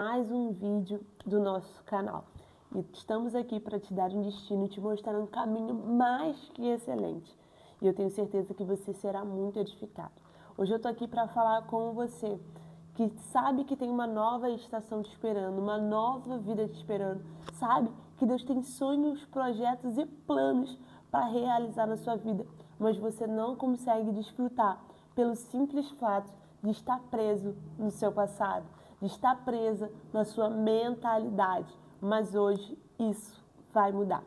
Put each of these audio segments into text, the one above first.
Mais um vídeo do nosso canal. E estamos aqui para te dar um destino, te mostrar um caminho mais que excelente. E eu tenho certeza que você será muito edificado. Hoje eu estou aqui para falar com você que sabe que tem uma nova estação te esperando, uma nova vida te esperando. Sabe que Deus tem sonhos, projetos e planos para realizar na sua vida, mas você não consegue desfrutar pelo simples fato de estar preso no seu passado, de estar presa na sua mentalidade. Mas hoje isso vai mudar.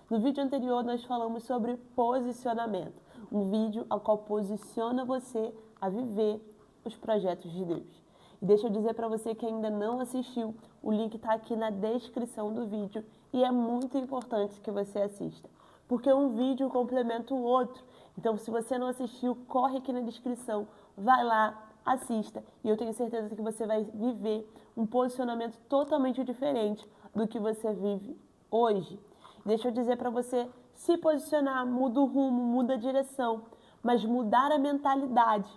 No vídeo anterior nós falamos sobre posicionamento, um vídeo ao qual posiciona você a viver os projetos de Deus. E deixa eu dizer para você que ainda não assistiu, o link está aqui na descrição do vídeo e é muito importante que você assista, porque um vídeo complementa o outro. Então, se você não assistiu, corre aqui na descrição, vai lá, assista e eu tenho certeza que você vai viver um posicionamento totalmente diferente do que você vive hoje. Deixa eu dizer para você, se posicionar, muda o rumo, muda a direção, mas mudar a mentalidade,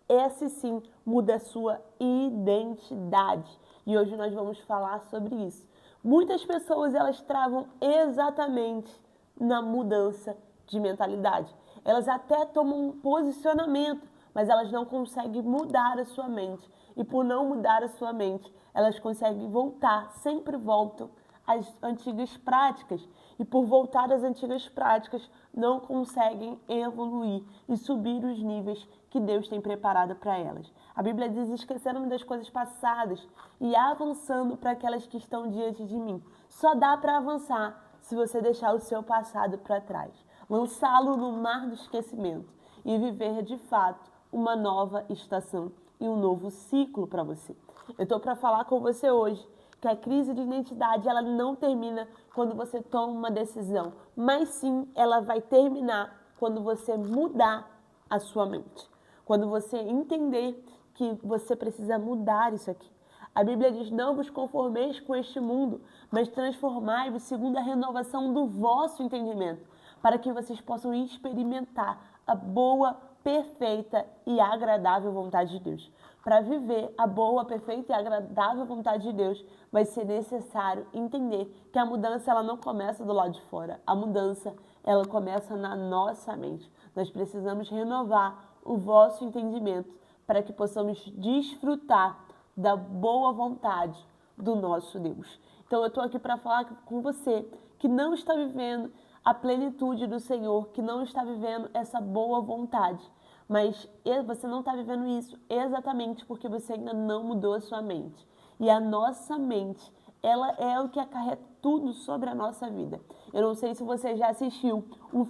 esse sim muda a sua identidade. E hoje nós vamos falar sobre isso. Muitas pessoas elas travam exatamente na mudança de mentalidade. Elas até tomam um posicionamento, mas elas não conseguem mudar a sua mente. E por não mudar a sua mente, elas conseguem voltar, sempre voltam às antigas práticas. E por voltar às antigas práticas, não conseguem evoluir e subir os níveis que Deus tem preparado para elas. A Bíblia diz, esquecendo-me das coisas passadas e avançando para aquelas que estão diante de mim. Só dá para avançar se você deixar o seu passado para trás, lançá-lo no mar do esquecimento e viver de fato uma nova estação e um novo ciclo para você. Eu estou para falar com você hoje que a crise de identidade ela não termina quando você toma uma decisão, mas sim ela vai terminar quando você mudar a sua mente, quando você entender que você precisa mudar isso aqui. A Bíblia diz, não vos conformeis com este mundo, mas transformai-vos segundo a renovação do vosso entendimento, para que vocês possam experimentar a boa, perfeita e agradável vontade de Deus. Para viver a boa, perfeita e agradável vontade de Deus, vai ser necessário entender que a mudança ela não começa do lado de fora. A mudança ela começa na nossa mente. Nós precisamos renovar o vosso entendimento para que possamos desfrutar da boa vontade do nosso Deus. Então eu estou aqui para falar com você que não está vivendo a plenitude do Senhor, que não está vivendo essa boa vontade. Mas você não está vivendo isso exatamente porque você ainda não mudou a sua mente. E a nossa mente, ela é o que acarreta tudo sobre a nossa vida. Eu não sei se você já assistiu um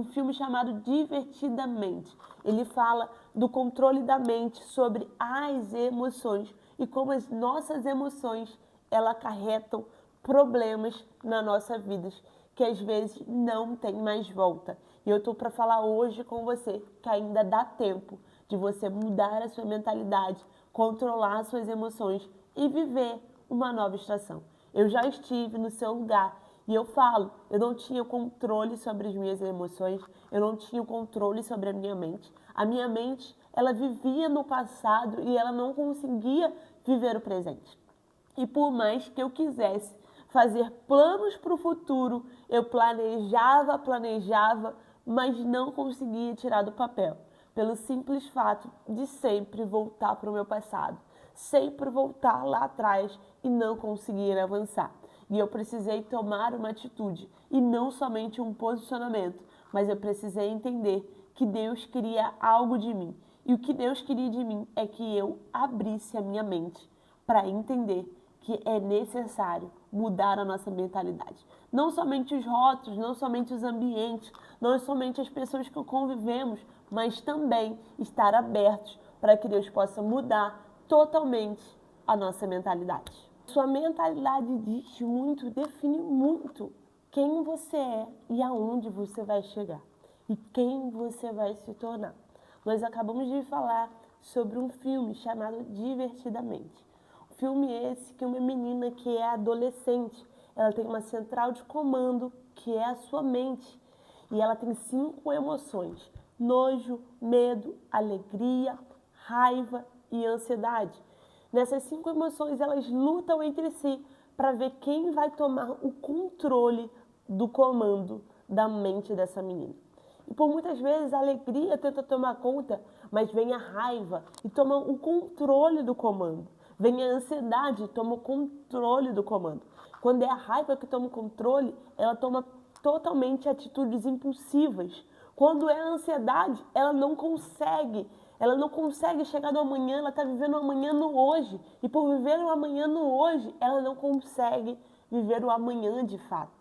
filme chamado Divertidamente. Ele fala do controle da mente sobre as emoções e como as nossas emoções, elas acarretam problemas na nossa vida que às vezes não tem mais volta. E eu estou para falar hoje com você que ainda dá tempo de você mudar a sua mentalidade, controlar as suas emoções e viver uma nova estação. Eu já estive no seu lugar e eu falo, eu não tinha controle sobre as minhas emoções, eu não tinha controle sobre a minha mente. A minha mente, ela vivia no passado e ela não conseguia viver o presente. E por mais que eu quisesse fazer planos para o futuro, eu planejava, mas não conseguia tirar do papel, pelo simples fato de sempre voltar para o meu passado, sempre voltar lá atrás e não conseguir avançar. E eu precisei tomar uma atitude, e não somente um posicionamento, mas eu precisei entender que Deus queria algo de mim. E o que Deus queria de mim é que eu abrisse a minha mente para entender que é necessário mudar a nossa mentalidade. Não somente os rótulos, não somente os ambientes, não somente as pessoas que convivemos, mas também estar abertos para que Deus possa mudar totalmente a nossa mentalidade. Sua mentalidade diz muito, define muito quem você é e aonde você vai chegar e quem você vai se tornar. Nós acabamos de falar sobre um filme chamado Divertidamente. Filme esse que uma menina que é adolescente, ela tem uma central de comando que é a sua mente e ela tem 5 emoções: nojo, medo, alegria, raiva e ansiedade. Nessas 5 emoções, elas lutam entre si para ver quem vai tomar o controle do comando da mente dessa menina. E por muitas vezes a alegria tenta tomar conta, mas vem a raiva e toma o controle do comando. Vem a ansiedade e toma o controle do comando. Quando é a raiva que toma o controle, ela toma totalmente atitudes impulsivas. Quando é a ansiedade, ela não consegue chegar no amanhã, ela está vivendo o amanhã no hoje. E por viver o amanhã no hoje, ela não consegue viver o amanhã de fato.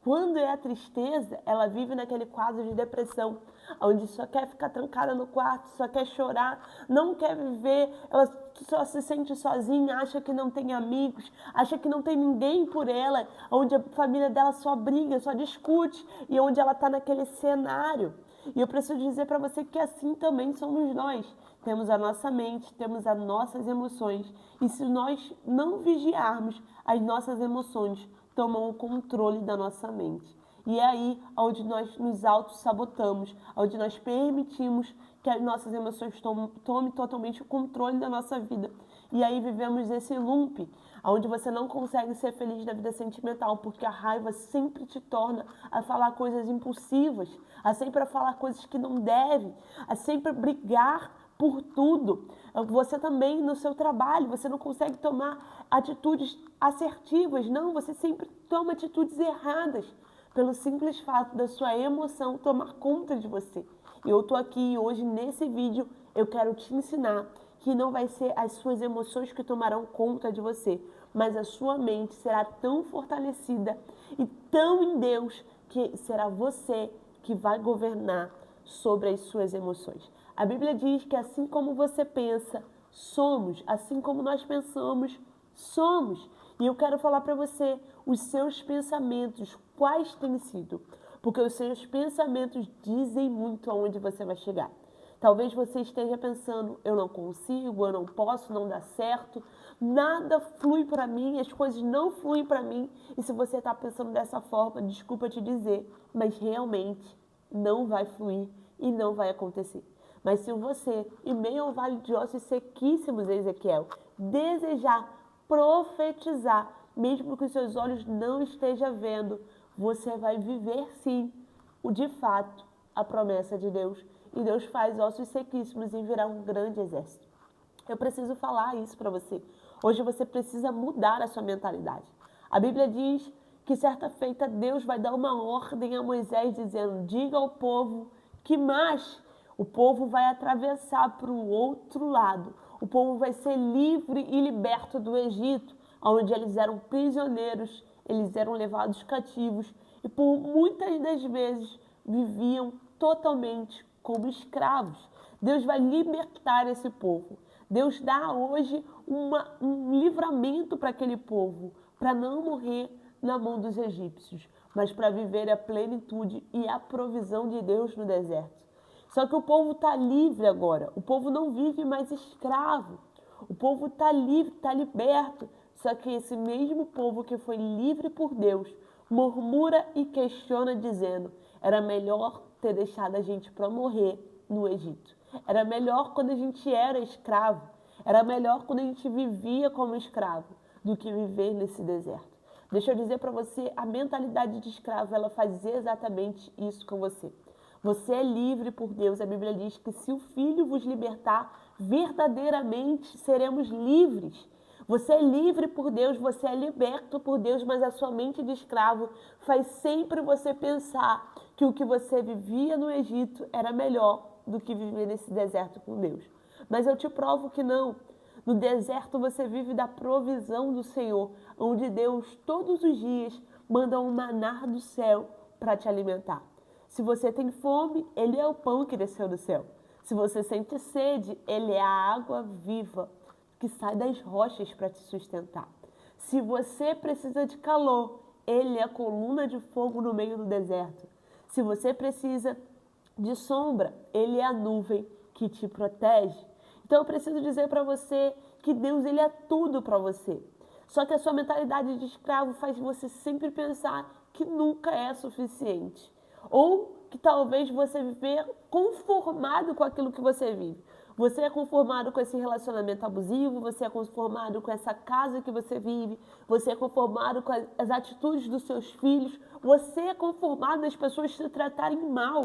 Quando é a tristeza, ela vive naquele quadro de depressão, onde só quer ficar trancada no quarto, só quer chorar, não quer viver, ela só se sente sozinha, acha que não tem amigos, acha que não tem ninguém por ela, onde a família dela só briga, só discute, e onde ela está naquele cenário. E eu preciso dizer para você que assim também somos nós. Temos a nossa mente, temos as nossas emoções. E se nós não vigiarmos, as nossas emoções tomam o controle da nossa mente. E é aí onde nós nos auto-sabotamos, onde nós permitimos que as nossas emoções tomem totalmente o controle da nossa vida. E aí vivemos esse loop, onde você não consegue ser feliz na vida sentimental, porque a raiva sempre te torna a falar coisas impulsivas, a sempre falar coisas que não deve, a sempre brigar por tudo. Você também no seu trabalho, você não consegue tomar atitudes assertivas, não, você sempre toma atitudes erradas, pelo simples fato da sua emoção tomar conta de você. E eu tô aqui hoje nesse vídeo, eu quero te ensinar que não vai ser as suas emoções que tomarão conta de você, mas a sua mente será tão fortalecida e tão em Deus que será você que vai governar sobre as suas emoções. A Bíblia diz que assim como você pensa, somos, assim como nós pensamos, somos. E eu quero falar para você, os seus pensamentos, quais têm sido? Porque os seus pensamentos dizem muito aonde você vai chegar. Talvez você esteja pensando, eu não consigo, eu não posso, não dá certo, nada flui para mim, as coisas não fluem para mim. E se você está pensando dessa forma, desculpa te dizer, mas realmente não vai fluir e não vai acontecer. Mas se você, em meio ao vale de ossos sequíssimos, Ezequiel, desejar profetizar, mesmo que os seus olhos não estejam vendo, você vai viver sim, de fato, a promessa de Deus. E Deus faz ossos sequíssimos e virá um grande exército. Eu preciso falar isso para você. Hoje você precisa mudar a sua mentalidade. A Bíblia diz que certa feita Deus vai dar uma ordem a Moisés dizendo, diga ao povo que o povo vai atravessar para o outro lado. O povo vai ser livre e liberto do Egito, onde eles eram prisioneiros, eles eram levados cativos e por muitas das vezes viviam totalmente como escravos. Deus vai libertar esse povo. Deus dá hoje um livramento para aquele povo, para não morrer na mão dos egípcios, mas para viver a plenitude e a provisão de Deus no deserto. Só que o povo está livre agora, o povo não vive mais escravo, o povo está livre, está liberto. Só que esse mesmo povo que foi livre por Deus murmura e questiona dizendo, era melhor ter deixado a gente para morrer no Egito. Era melhor quando a gente era escravo. Era melhor quando a gente vivia como escravo do que viver nesse deserto. Deixa eu dizer para você, a mentalidade de escravo, ela faz exatamente isso com você. Você é livre por Deus. A Bíblia diz que se o Filho vos libertar, verdadeiramente seremos livres. Você é livre por Deus, você é liberto por Deus, mas a sua mente de escravo faz sempre você pensar que o que você vivia no Egito era melhor do que viver nesse deserto com Deus. Mas eu te provo que não. No deserto você vive da provisão do Senhor, onde Deus todos os dias manda um maná do céu para te alimentar. Se você tem fome, Ele é o pão que desceu do céu. Se você sente sede, Ele é a água viva que sai das rochas para te sustentar. Se você precisa de calor, Ele é a coluna de fogo no meio do deserto. Se você precisa de sombra, Ele é a nuvem que te protege. Então eu preciso dizer para você que Deus, Ele é tudo para você. Só que a sua mentalidade de escravo faz você sempre pensar que nunca é suficiente. Ou que talvez você viver conformado com aquilo que você vive. Você é conformado com esse relacionamento abusivo, você é conformado com essa casa que você vive, você é conformado com as atitudes dos seus filhos, você é conformado nas pessoas te tratarem mal,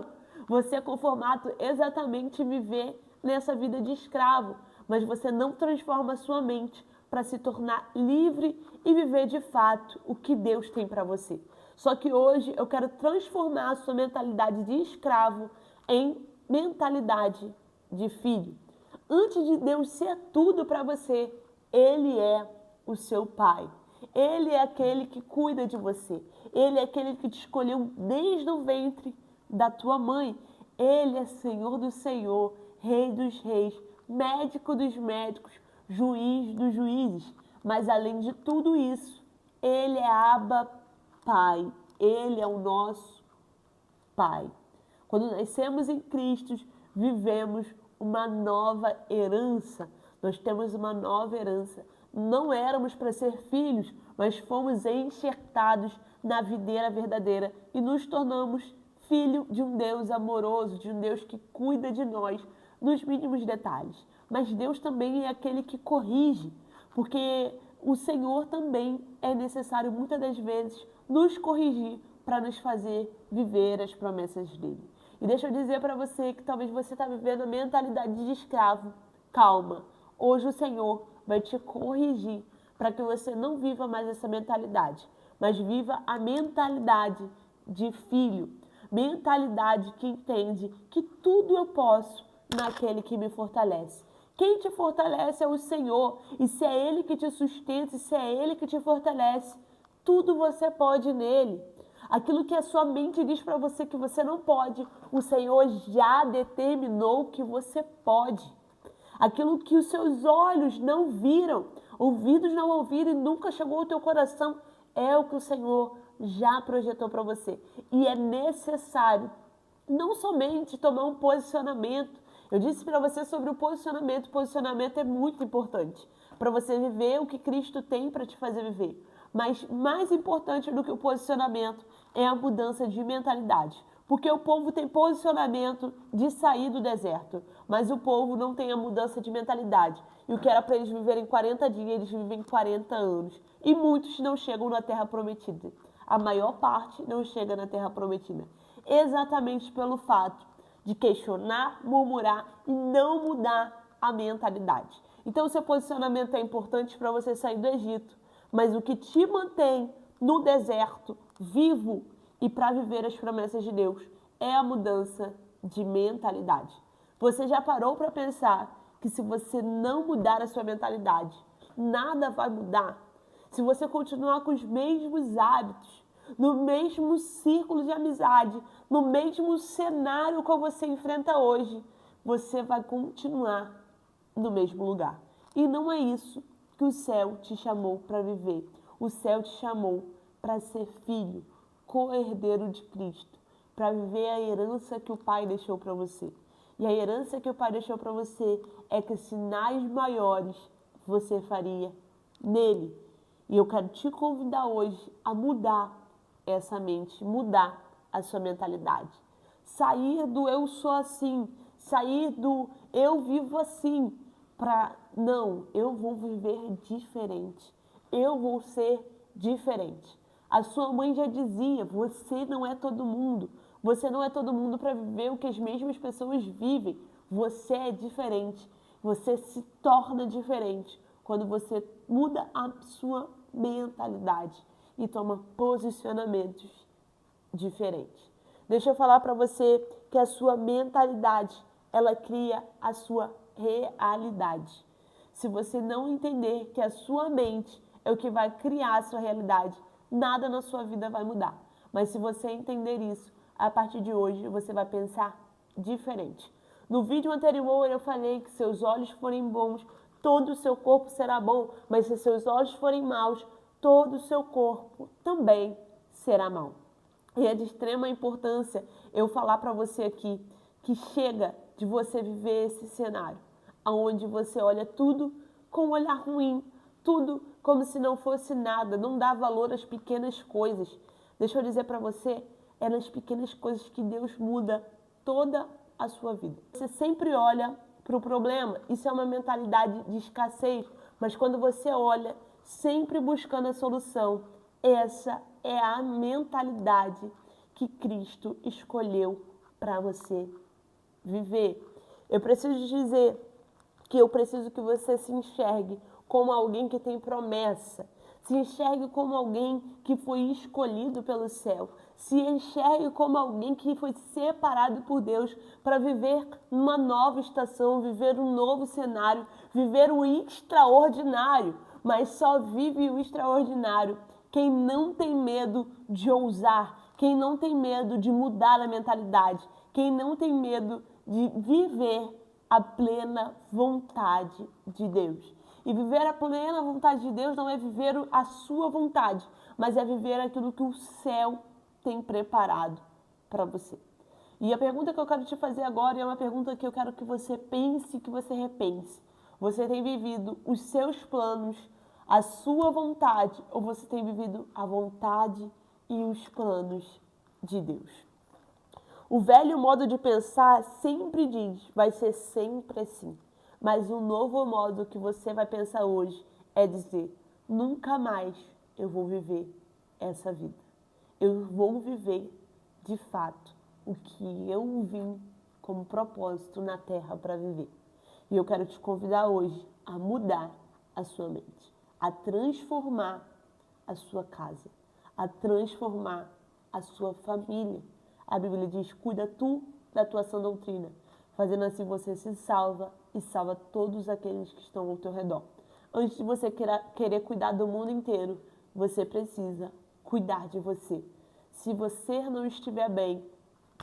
você é conformado exatamente em viver nessa vida de escravo, mas você não transforma a sua mente para se tornar livre e viver de fato o que Deus tem para você. Só que hoje eu quero transformar a sua mentalidade de escravo em mentalidade de filho. Antes de Deus ser tudo para você, Ele é o seu Pai. Ele é aquele que cuida de você. Ele é aquele que te escolheu desde o ventre da tua mãe. Ele é Senhor do Senhor, Rei dos Reis, médico dos médicos, juiz dos juízes. Mas além de tudo isso, Ele é Abba Pai. Ele é o nosso Pai. Quando nascemos em Cristo, vivemos uma nova herança. Nós temos uma nova herança. Não éramos para ser filhos, mas fomos enxertados na videira verdadeira e nos tornamos filho de um Deus amoroso, de um Deus que cuida de nós nos mínimos detalhes. Mas Deus também é aquele que corrige, porque o Senhor também é necessário muitas das vezes nos corrigir para nos fazer viver as promessas dele. E deixa eu dizer para você que talvez você está vivendo a mentalidade de escravo. Calma, hoje o Senhor vai te corrigir para que você não viva mais essa mentalidade, mas viva a mentalidade de filho, mentalidade que entende que tudo eu posso naquele que me fortalece. Quem te fortalece é o Senhor, e se é Ele que te sustenta, se é Ele que te fortalece, tudo você pode nele. Aquilo que a sua mente diz para você que você não pode, o Senhor já determinou que você pode. Aquilo que os seus olhos não viram, ouvidos não ouviram e nunca chegou ao teu coração, é o que o Senhor já projetou para você. E é necessário não somente tomar um posicionamento. Eu disse para você sobre o posicionamento. O posicionamento é muito importante para você viver o que Cristo tem para te fazer viver. Mas mais importante do que o posicionamento é a mudança de mentalidade. Porque o povo tem posicionamento de sair do deserto, mas o povo não tem a mudança de mentalidade. E o que era para eles viverem 40 dias, eles vivem 40 anos. E muitos não chegam na terra prometida. A maior parte não chega na terra prometida. Exatamente pelo fato de questionar, murmurar e não mudar a mentalidade. Então, o seu posicionamento é importante para você sair do Egito, mas o que te mantém no deserto, vivo e para viver as promessas de Deus, é a mudança de mentalidade. Você já parou para pensar que se você não mudar a sua mentalidade, nada vai mudar? Se você continuar com os mesmos hábitos, no mesmo círculo de amizade, no mesmo cenário que você enfrenta hoje, você vai continuar no mesmo lugar. E não é isso que o céu te chamou para viver. O céu te chamou para ser filho, co-herdeiro de Cristo, para viver a herança que o Pai deixou para você. E a herança que o Pai deixou para você é que sinais maiores você faria nele. E eu quero te convidar hoje a mudar essa mente, mudar a sua mentalidade. Sair do eu sou assim, sair do eu vivo assim, para não, eu vou viver diferente, eu vou ser diferente. A sua mãe já dizia, você não é todo mundo, você não é todo mundo para viver o que as mesmas pessoas vivem, você é diferente, você se torna diferente quando você muda a sua mentalidade e toma posicionamentos diferentes. Deixa eu falar para você que a sua mentalidade, ela cria a sua realidade. Se você não entender que a sua mente é o que vai criar a sua realidade, nada na sua vida vai mudar. Mas se você entender isso, a partir de hoje você vai pensar diferente. No vídeo anterior eu falei que se seus olhos forem bons, todo o seu corpo será bom, mas se seus olhos forem maus, todo o seu corpo também será mau. E é de extrema importância eu falar para você aqui que chega de você viver esse cenário, onde você olha tudo com um olhar ruim, tudo como se não fosse nada, não dá valor às pequenas coisas. Deixa eu dizer para você, nas pequenas coisas que Deus muda toda a sua vida. Você sempre olha para o problema. Isso é uma mentalidade de escassez, mas quando você olha sempre buscando a solução, essa é a mentalidade que Cristo escolheu para você viver. Eu preciso dizer que eu preciso que você se enxergue como alguém que tem promessa. Se enxergue como alguém que foi escolhido pelo céu. Se enxergue como alguém que foi separado por Deus para viver uma nova estação, viver um novo cenário, viver o extraordinário. Mas só vive o extraordinário quem não tem medo de ousar, quem não tem medo de mudar a mentalidade, quem não tem medo de viver a plena vontade de Deus. E viver a plena vontade de Deus não é viver a sua vontade, mas é viver aquilo que o céu tem preparado para você. E a pergunta que eu quero te fazer agora é uma pergunta que eu quero que você pense, que você repense. Você tem vivido os seus planos, a sua vontade, ou você tem vivido a vontade e os planos de Deus? O velho modo de pensar sempre diz, vai ser sempre assim. Mas o novo modo que você vai pensar hoje é dizer, nunca mais eu vou viver essa vida. Eu vou viver, de fato, o que eu vim como propósito na Terra para viver. E eu quero te convidar hoje a mudar a sua mente, a transformar a sua casa, a transformar a sua família. A Bíblia diz, cuida tu da tua sã doutrina, fazendo assim você se salva e salva todos aqueles que estão ao teu redor. Antes de você querer cuidar do mundo inteiro, você precisa cuidar de você. Se você não estiver bem,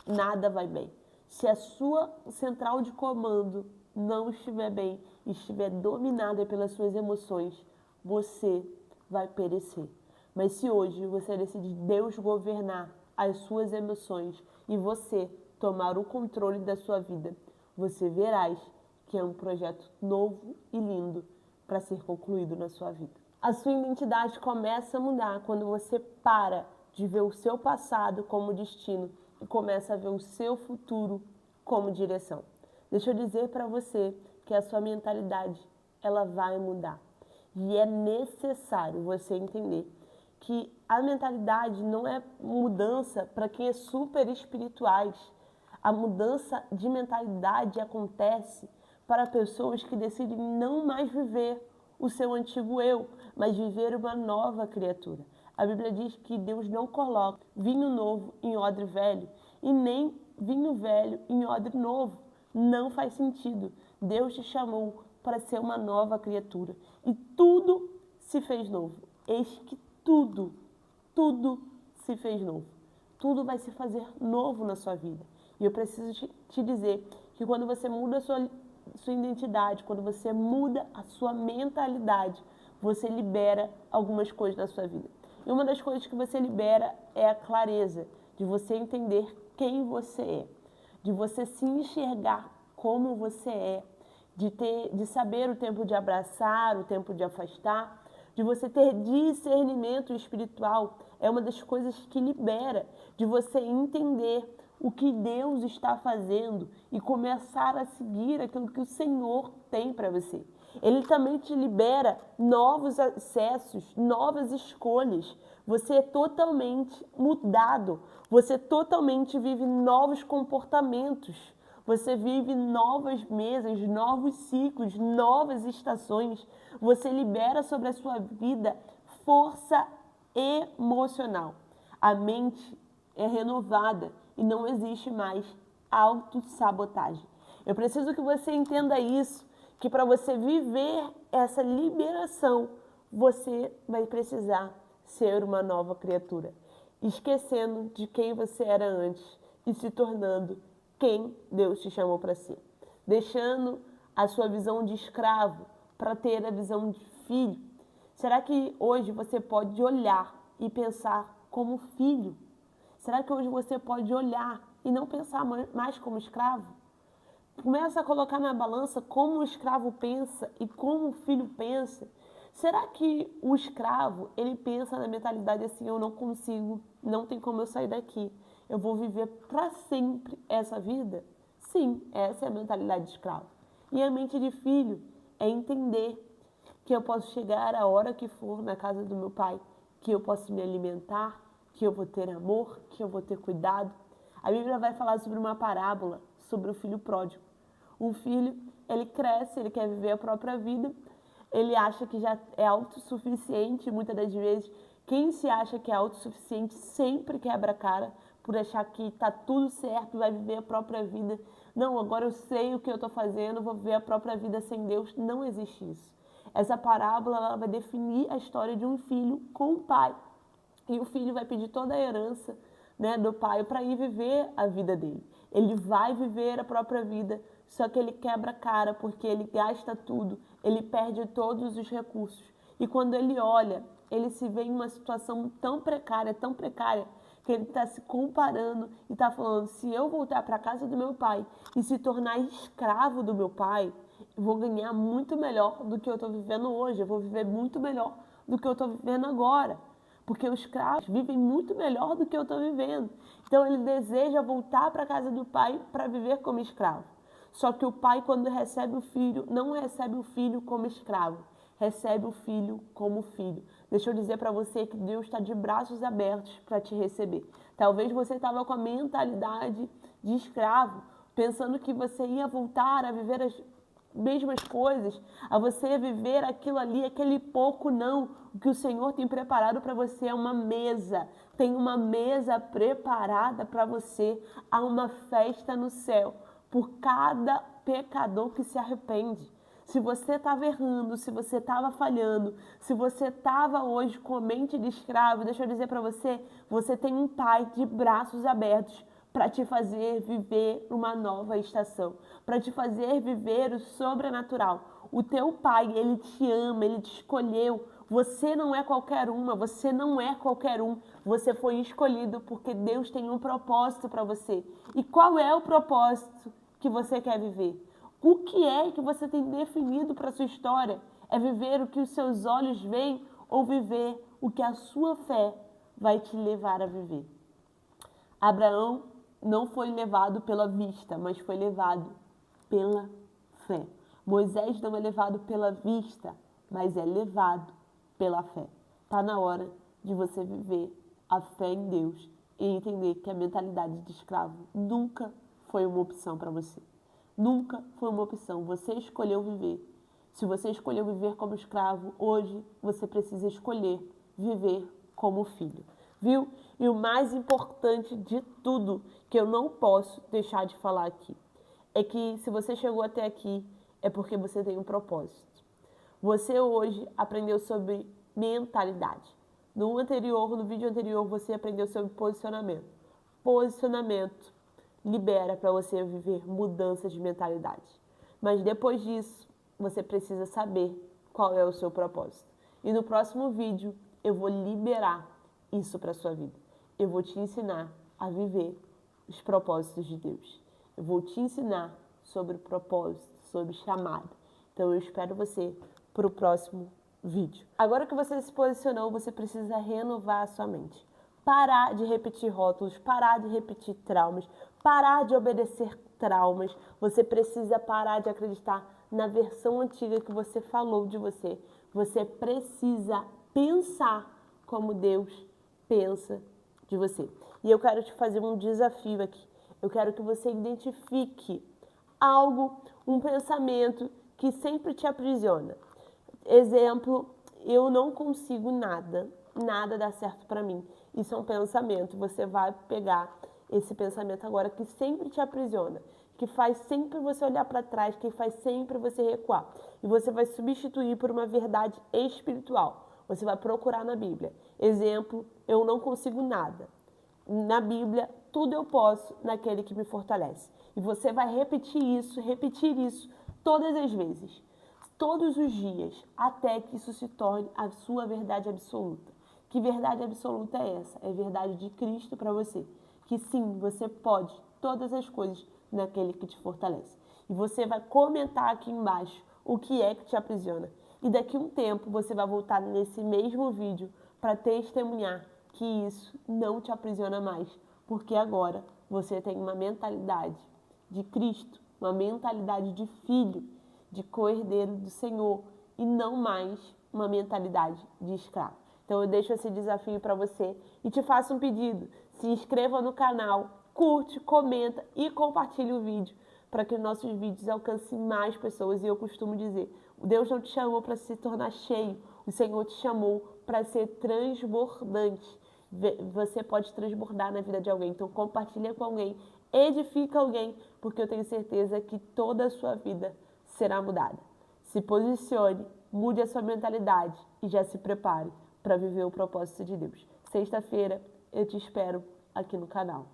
nada vai bem. Se a sua central de comando não estiver bem, estiver dominada pelas suas emoções, você vai perecer. Mas se hoje você decidir Deus governar as suas emoções e você tomar o controle da sua vida, você verás que é um projeto novo e lindo para ser concluído na sua vida. A sua identidade começa a mudar quando você para de ver o seu passado como destino e começa a ver o seu futuro como direção. Deixa eu dizer para você que a sua mentalidade, ela vai mudar. E é necessário você entender que a mentalidade não é mudança para quem é super espirituais. A mudança de mentalidade acontece para pessoas que decidem não mais viver o seu antigo eu, mas viver uma nova criatura. A Bíblia diz que Deus não coloca vinho novo em odre velho e nem vinho velho em odre novo. Não faz sentido. Deus te chamou para ser uma nova criatura e tudo se fez novo. Eis que tudo se fez novo. Tudo vai se fazer novo na sua vida. E eu preciso te dizer que quando você muda a sua identidade, quando você muda a sua mentalidade, você libera algumas coisas da sua vida. E uma das coisas que você libera é a clareza de você entender quem você é, de você se enxergar como você é, de saber o tempo de abraçar, o tempo de afastar, de você ter discernimento espiritual. É uma das coisas que libera, de você entender o que Deus está fazendo e começar a seguir aquilo que o Senhor tem para você. Ele também te libera novos acessos, novas escolhas. Você é totalmente mudado. Você totalmente vive novos comportamentos. Você vive novas mesas, novos ciclos, novas estações. Você libera sobre a sua vida força emocional. A mente é renovada e não existe mais autossabotagem. Eu preciso que você entenda isso, que para você viver essa liberação, você vai precisar ser uma nova criatura, esquecendo de quem você era antes e se tornando quem Deus te chamou para ser, deixando a sua visão de escravo para ter a visão de filho. Será que hoje você pode olhar e pensar como filho? Será que hoje você pode olhar e não pensar mais como escravo? Começa a colocar na balança como o escravo pensa e como o filho pensa. Será que o escravo, ele pensa na mentalidade assim, eu não consigo, não tem como eu sair daqui, eu vou viver para sempre essa vida? Sim, essa é a mentalidade de escravo. E a mente de filho é entender que eu posso chegar a hora que for na casa do meu pai, que eu posso me alimentar, que eu vou ter amor, que eu vou ter cuidado. A Bíblia vai falar sobre uma parábola sobre o filho pródigo. Um filho, ele cresce, ele quer viver a própria vida, ele acha que já é autossuficiente, muitas das vezes quem se acha que é autossuficiente sempre quebra a cara por achar que está tudo certo, vai viver a própria vida. Não, agora eu sei o que eu estou fazendo, vou viver a própria vida sem Deus. Não existe isso. Essa parábola ela vai definir a história de um filho com o pai. E o filho vai pedir toda a herança, né, do pai para ir viver a vida dele. Ele vai viver a própria vida, só que ele quebra a cara porque ele gasta tudo, ele perde todos os recursos. E quando ele olha, ele se vê em uma situação tão precária, que ele está se comparando e está falando, se eu voltar para a casa do meu pai e se tornar escravo do meu pai, eu vou ganhar muito melhor do que eu estou vivendo hoje, eu vou viver muito melhor do que eu estou vivendo agora. Porque os escravos vivem muito melhor do que eu estou vivendo. Então ele deseja voltar para a casa do pai para viver como escravo. Só que o pai, quando recebe o filho, não recebe o filho como escravo, recebe o filho como filho. Deixa eu dizer para você que Deus está de braços abertos para te receber. Talvez você estava com a mentalidade de escravo, pensando que você ia voltar a viver as mesmas coisas, a você viver aquilo ali, aquele pouco. Não. O que o Senhor tem preparado para você é uma mesa. Tem uma mesa preparada para você. Há uma festa no céu por cada pecador que se arrepende. Se você estava errando, se você estava falhando, se você estava hoje com a mente de escravo, deixa eu dizer para você, você tem um pai de braços abertos para te fazer viver uma nova estação, para te fazer viver o sobrenatural. O teu pai, ele te ama, ele te escolheu. Você não é qualquer uma, você não é qualquer um. Você foi escolhido porque Deus tem um propósito para você. E qual é o propósito que você quer viver? O que é que você tem definido para a sua história? É viver o que os seus olhos veem ou viver o que a sua fé vai te levar a viver? Abraão não foi levado pela vista, mas foi levado pela fé. Moisés não é levado pela vista, mas é levado pela fé. Está na hora de você viver a fé em Deus e entender que a mentalidade de escravo nunca foi uma opção para você. Nunca foi uma opção. Você escolheu viver. Se você escolheu viver como escravo, hoje você precisa escolher viver como filho. Viu? E o mais importante de tudo, que eu não posso deixar de falar aqui, é que se você chegou até aqui, é porque você tem um propósito. Você hoje aprendeu sobre mentalidade. No vídeo anterior, você aprendeu sobre posicionamento. Posicionamento libera para você viver mudanças de mentalidade. Mas depois disso, você precisa saber qual é o seu propósito. E no próximo vídeo, eu vou liberar isso para a sua vida. Eu vou te ensinar a viver os propósitos de Deus. Eu vou te ensinar sobre propósito, sobre chamado. Então eu espero você para o próximo vídeo. Agora que você se posicionou, você precisa renovar a sua mente. Parar de repetir rótulos, parar de repetir traumas, parar de obedecer traumas. Você precisa parar de acreditar na versão antiga que você falou de você. Você precisa pensar como Deus pensa de você. E eu quero te fazer um desafio aqui. Eu quero que você identifique algo, um pensamento que sempre te aprisiona. Exemplo, eu não consigo nada, nada dá certo para mim. Isso é um pensamento. Você vai pegar esse pensamento agora que sempre te aprisiona, que faz sempre você olhar para trás, que faz sempre você recuar. E você vai substituir por uma verdade espiritual. Você vai procurar na Bíblia. Exemplo, eu não consigo nada. Na Bíblia, tudo eu posso naquele que me fortalece. E você vai repetir isso todas as vezes, todos os dias, até que isso se torne a sua verdade absoluta. Que verdade absoluta é essa? É a verdade de Cristo para você. Que sim, você pode todas as coisas naquele que te fortalece. E você vai comentar aqui embaixo o que é que te aprisiona. E daqui a um tempo você vai voltar nesse mesmo vídeo para testemunhar que isso não te aprisiona mais, porque agora você tem uma mentalidade de Cristo, uma mentalidade de filho, de cordeiro do Senhor e não mais uma mentalidade de escravo. Então eu deixo esse desafio para você e te faço um pedido. Se inscreva no canal, curte, comenta e compartilhe o vídeo para que os nossos vídeos alcancem mais pessoas. E eu costumo dizer, Deus não te chamou para se tornar cheio, o Senhor te chamou para ser transbordante. Você pode transbordar na vida de alguém, então compartilha com alguém, edifica alguém, porque eu tenho certeza que toda a sua vida será mudada. Se posicione, mude a sua mentalidade e já se prepare para viver o propósito de Deus. Sexta-feira eu te espero aqui no canal.